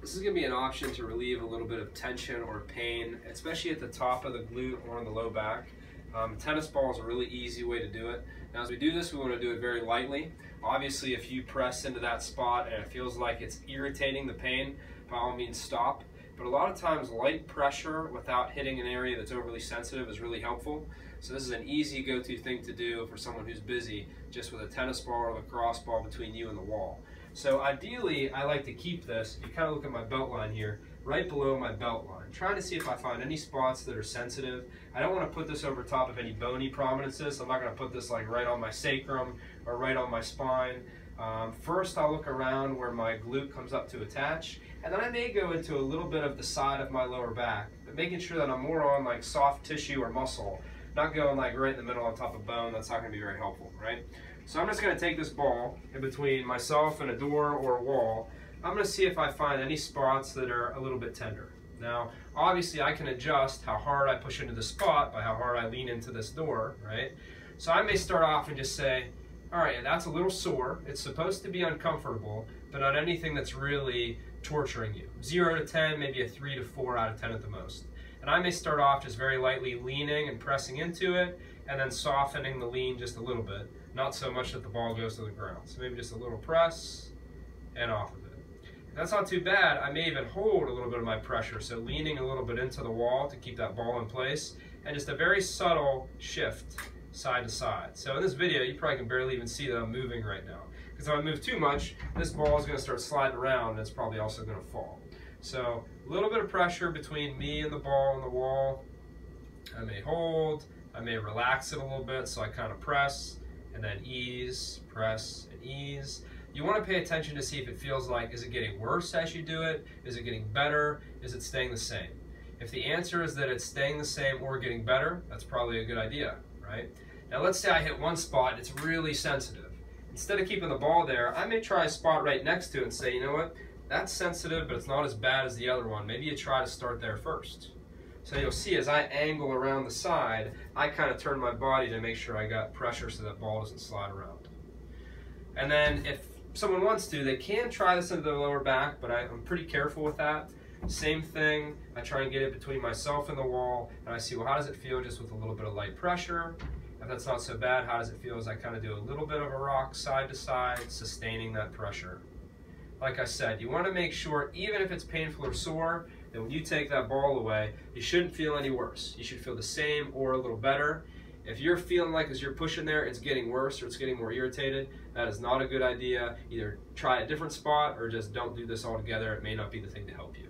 This is going to be an option to relieve a little bit of tension or pain, especially at the top of the glute or on the low back. Tennis ball is a really easy way to do it. Now as we do this, we want to do it very lightly. Obviously if you press into that spot and it feels like it's irritating the pain, by all means stop. But a lot of times light pressure without hitting an area that's overly sensitive is really helpful. So this is an easy go-to thing to do for someone who's busy, just with a tennis ball or lacrosse ball between you and the wall. So ideally, I like to keep this, if you kind of look at my belt line here, right below my belt line, trying to see if I find any spots that are sensitive. I don't want to put this over top of any bony prominences, so I'm not going to put this like right on my sacrum or right on my spine. First, I'll look around where my glute comes up to attach, and then I may go into a little bit of the side of my lower back, but making sure that I'm more on like soft tissue or muscle, not going like right in the middle on top of bone. That's not going to be very helpful, right? So I'm just going to take this ball in between myself and a door or a wall. I'm going to see if I find any spots that are a little bit tender. Now, obviously I can adjust how hard I push into the spot by how hard I lean into this door, right? So I may start off and just say, all right, that's a little sore. It's supposed to be uncomfortable, but not anything that's really torturing you. 0 to 10, maybe a 3 to 4 out of 10 at the most. And I may start off just very lightly leaning and pressing into it, and then softening the lean just a little bit. Not so much that the ball goes to the ground. So maybe just a little press and off of it. If that's not too bad, I may even hold a little bit of my pressure. So leaning a little bit into the wall to keep that ball in place, and just a very subtle shift side to side. So in this video, you probably can barely even see that I'm moving right now. Because if I move too much, this ball is going to start sliding around and it's probably also going to fall. So a little bit of pressure between me and the ball and the wall. I may hold, I may relax it a little bit, so I kind of press, and then ease, press, and ease. You want to pay attention to see if it feels like, is it getting worse as you do it? Is it getting better? Is it staying the same? If the answer is that it's staying the same or getting better, that's probably a good idea, right? Now let's say I hit one spot and it's really sensitive. Instead of keeping the ball there, I may try a spot right next to it and say, you know what, that's sensitive, but it's not as bad as the other one. Maybe you try to start there first. So you'll see as I angle around the side, I kind of turn my body to make sure I got pressure so that ball doesn't slide around. And then if someone wants to, they can try this into the lower back, but I'm pretty careful with that. Same thing, I try and get it between myself and the wall, and I see, well, how does it feel just with a little bit of light pressure? If that's not so bad, how does it feel as I kind of do a little bit of a rock side to side, sustaining that pressure? Like I said, you want to make sure, even if it's painful or sore, that when you take that ball away, you shouldn't feel any worse. You should feel the same or a little better. If you're feeling like as you're pushing there, it's getting worse or it's getting more irritated, that is not a good idea. Either try a different spot or just don't do this altogether. It may not be the thing to help you.